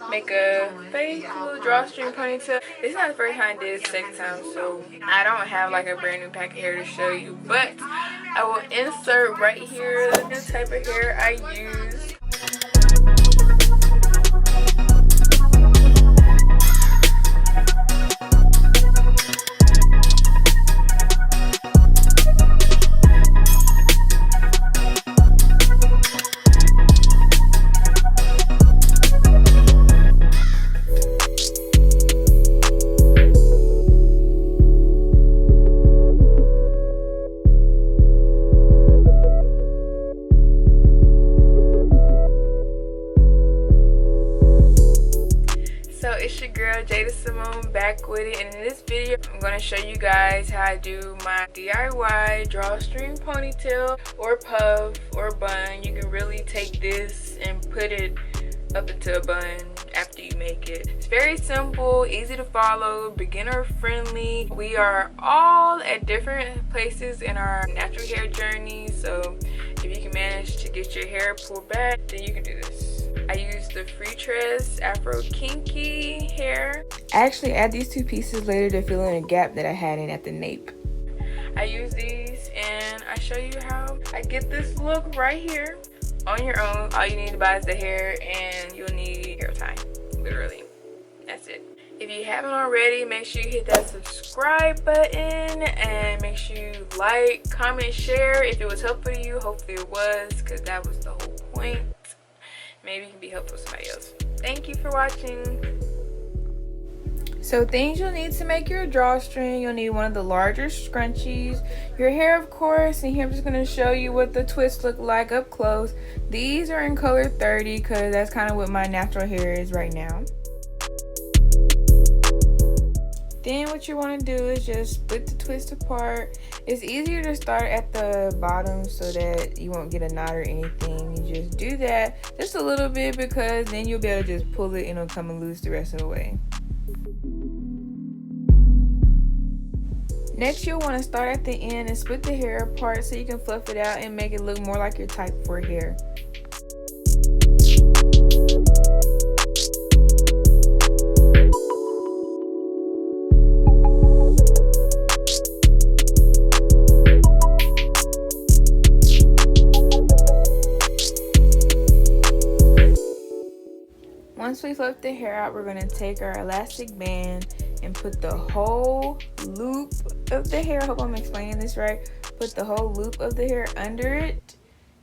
make a fake little drawstring ponytail. This is not the first time I did it, second time, so I don't have like a brand new pack of hair to show you, but I will insert right here the type of hair I use. So it's your girl Jada back with it, and in this video I'm going to show you guys how I do my DIY drawstring ponytail or puff or bun. You can really take this and put it up into a bun after you make it. It's very simple, easy to follow, beginner friendly. We are all at different places in our natural hair journey, so if you can manage to get your hair pulled back, then you can do this. I use the Freetress Afro kinky hair. I actually add these two pieces later to fill in a gap that I had in at the nape. I use these and I show you how I get this look right here on your own. All you need to buy is the hair and you'll need hair tie, literally. That's it. If you haven't already, make sure you hit that subscribe button and make sure you like, comment, share if it was helpful to you. Hopefully it was, because that was the whole point. Maybe it can be helpful to somebody else. Thank you for watching. So things you'll need to make your drawstring: you'll need one of the larger scrunchies, your hair of course, and here I'm just going to show you what the twists look like up close. These are in color 30 because that's kind of what my natural hair is right now. Then what you want to do is just split the twist apart. It's easier to start at the bottom so that you won't get a knot or anything. You just do that just a little bit because then you'll be able to just pull it and it'll come and loose the rest of the way. Next, you'll want to start at the end and split the hair apart so you can fluff it out and make it look more like your type 4 hair. Once we fluff the hair out, we're going to take our elastic band and put the whole loop of the hair, I hope I'm explaining this right, put the whole loop of the hair under it,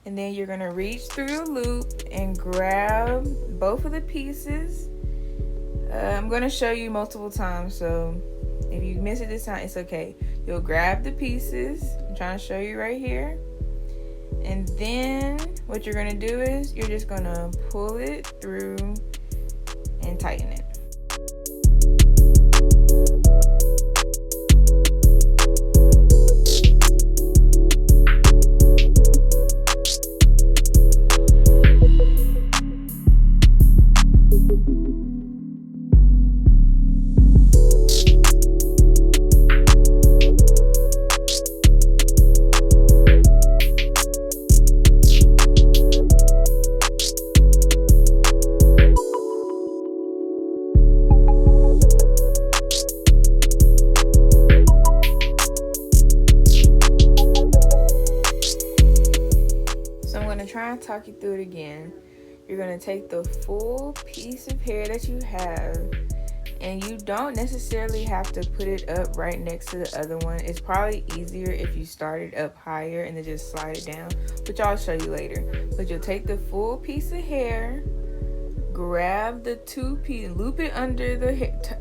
and then you're going to reach through the loop and grab both of the pieces. I'm going to show you multiple times, so if you miss it this time, it's okay. You'll grab the pieces, I'm trying to show you right here, and then what you're going to do is you're just going to pull it through and tighten it. Try and talk you through it again. You're going to take the full piece of hair that you have, and you don't necessarily have to put it up right next to the other one. It's probably easier if you start it up higher and then just slide it down, which I'll show you later. But you'll take the full piece of hair, grab the two pieces, loop it under the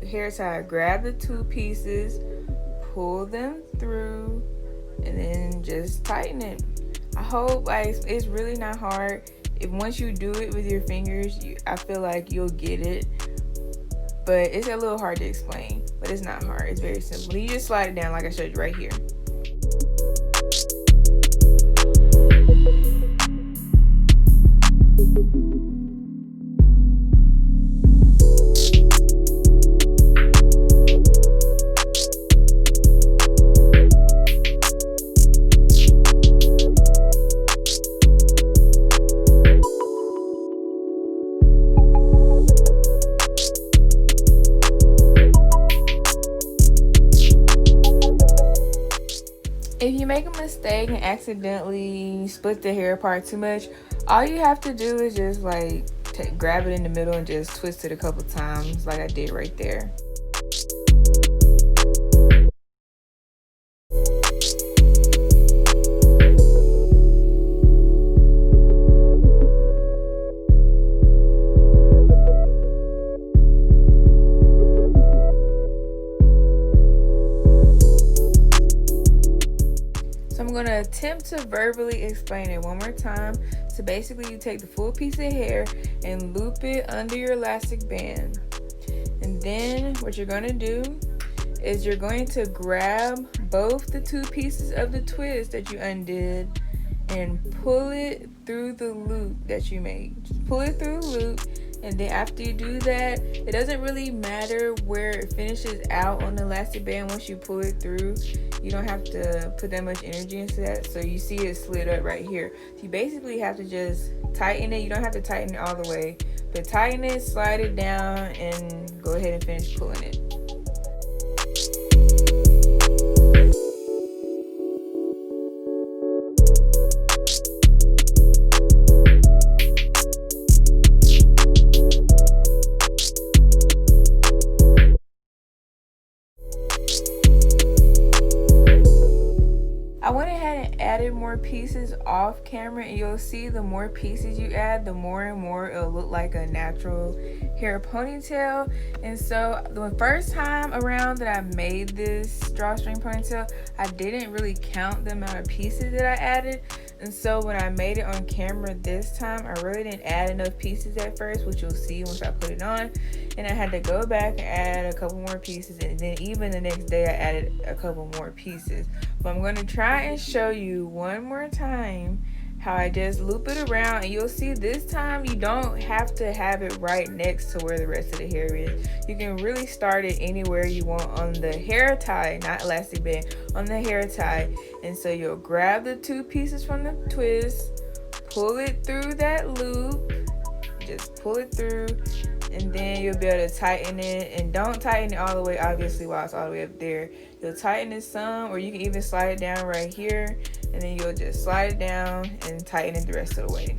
hair side, grab the two pieces, pull them through, and then just tighten it. I hope it's really not hard. If once you do it with your fingers, I feel like you'll get it. But it's a little hard to explain, but it's not hard. It's very simple. You just slide it down like I showed you right here. If you make a mistake and accidentally split the hair apart too much, all you have to do is just like grab it in the middle and just twist it a couple times like I did right there. So I'm going to attempt to verbally explain it one more time. So basically you take the full piece of hair and loop it under your elastic band. And then what you're going to do is you're going to grab both the two pieces of the twist that you undid and pull it through the loop that you made. Just pull it through the loop, and then after you do that, it doesn't really matter where it finishes out on the elastic band. Once you pull it through, you don't have to put that much energy into that. So you see it slid up right here. So you basically have to just tighten it. You don't have to tighten it all the way, but tighten it, slide it down, and go ahead and finish pulling it. I went ahead and added more pieces off camera, and you'll see the more pieces you add, the more and more it'll look like a natural hair ponytail. And so the first time around that I made this drawstring ponytail, I didn't really count the amount of pieces that I added. And so when I made it on camera this time, I really didn't add enough pieces at first, which you'll see once I put it on. And I had to go back and add a couple more pieces, and then even the next day I added a couple more pieces. But I'm going to try and show you one more time how I just loop it around, and you'll see this time you don't have to have it right next to where the rest of the hair is. You can really start it anywhere you want on the hair tie, not elastic band, on the hair tie. And so you'll grab the two pieces from the twist, pull it through that loop, just pull it through, and then you'll be able to tighten it. And don't tighten it all the way, obviously, while it's all the way up there. You'll tighten it some, or you can even slide it down right here, and then you'll just slide it down and tighten it the rest of the way.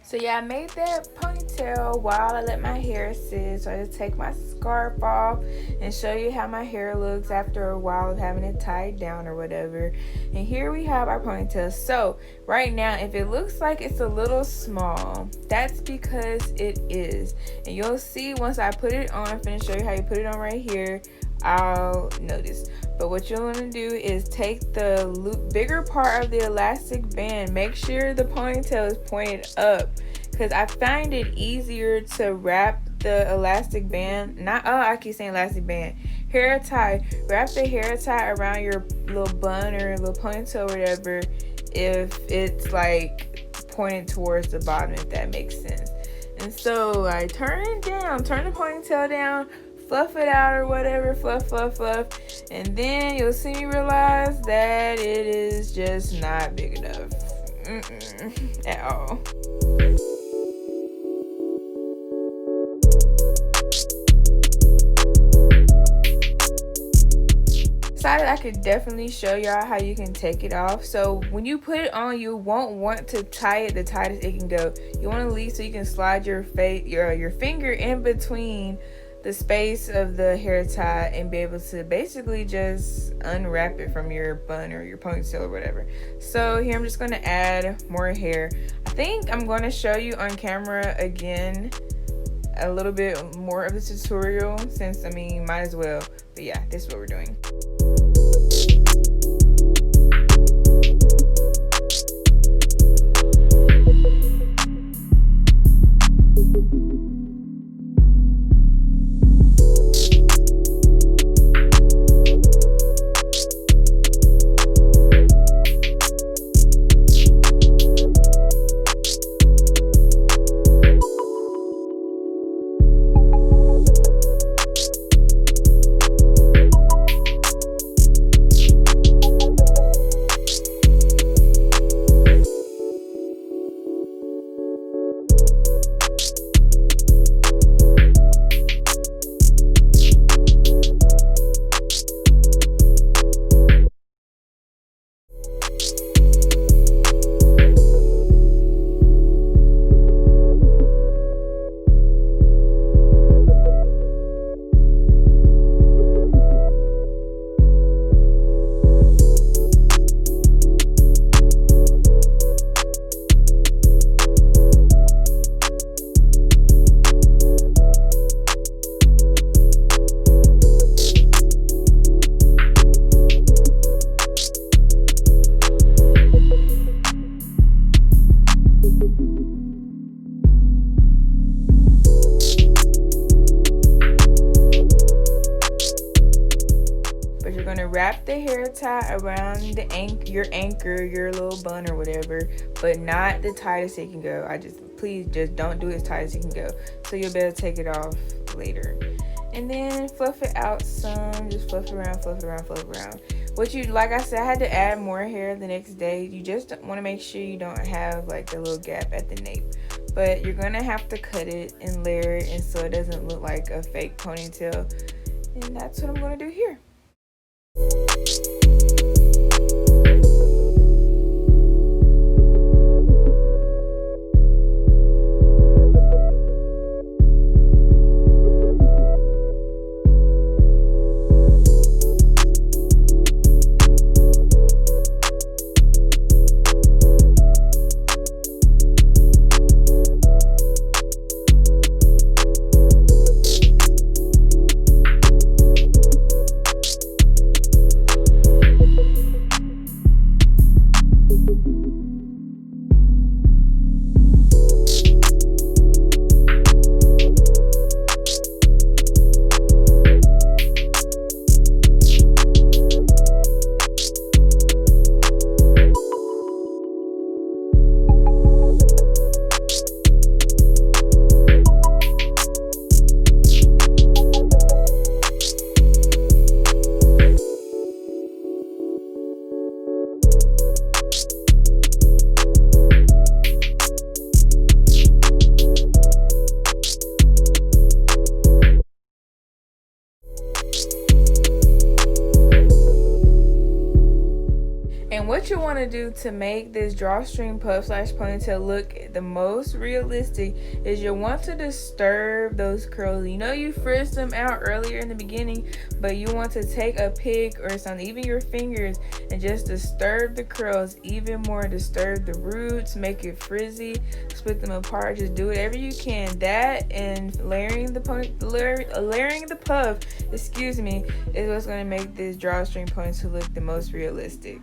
So yeah, I made that ponytail while I let my hair sit. So I just take my scarf off and show you how my hair looks after a while of having it tied down or whatever. And here we have our ponytail. So right now, if it looks like it's a little small, that's because it is. And you'll see once I put it on, I'm gonna show you how you put it on right here. I'll notice. But what you'll want to do is take the bigger part of the elastic band. Make sure the ponytail is pointed up, because I find it easier to wrap the elastic band, I keep saying elastic band, hair tie. Wrap the hair tie around your little bun or little ponytail or whatever if it's like pointed towards the bottom, if that makes sense. And so I turn it down, turn the ponytail down, fluff it out or whatever, fluff, and then you'll see me realize that it is just not big enough at all. decided I could definitely show y'all how you can take it off. So when you put it on, you won't want to tie it the tightest it can go. You want to leave so you can slide your finger in between the space of the hair tie and be able to basically just unwrap it from your bun or your ponytail or whatever. So here I'm just going to add more hair. I think I'm going to show you on camera again a little bit more of the tutorial, since I mean might as well. But yeah, this is what we're doing. Wrap the hair tie around your anchor, your little bun or whatever, but not the tightest it can go. Please just don't do it as tight as it can go, so you'll be able to take it off later. And then fluff it out some, just fluff it around, fluff it around, fluff it around. Like I said, I had to add more hair the next day. You just want to make sure you don't have like a little gap at the nape, but you're gonna have to cut it and layer it, and so it doesn't look like a fake ponytail. And that's what I'm gonna do here. And what you want to do to make this drawstring puff slash ponytail look the most realistic is you want to disturb those curls. You know you frizzed them out earlier in the beginning, but you want to take a pick or something, even your fingers, and just disturb the curls even more. Disturb the roots, make it frizzy, split them apart. Just do whatever you can. That and layering the puff, excuse me, is what's going to make this drawstring ponytail look the most realistic.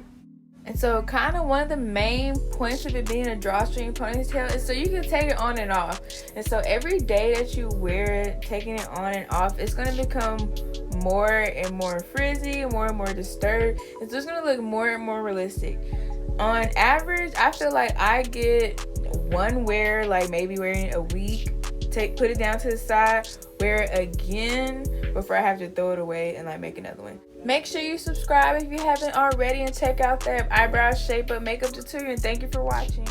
And so kind of one of the main points of it being a drawstring ponytail is so you can take it on and off. And so every day that you wear it, taking it on and off, it's going to become more and more frizzy, more and more disturbed. And so it's going to look more and more realistic. On average, I feel like I get one wear, like maybe wearing a week, put it down to the side, wear it again before I have to throw it away and like make another one. Make sure you subscribe if you haven't already, and check out that eyebrow shape up makeup tutorial. And thank you for watching.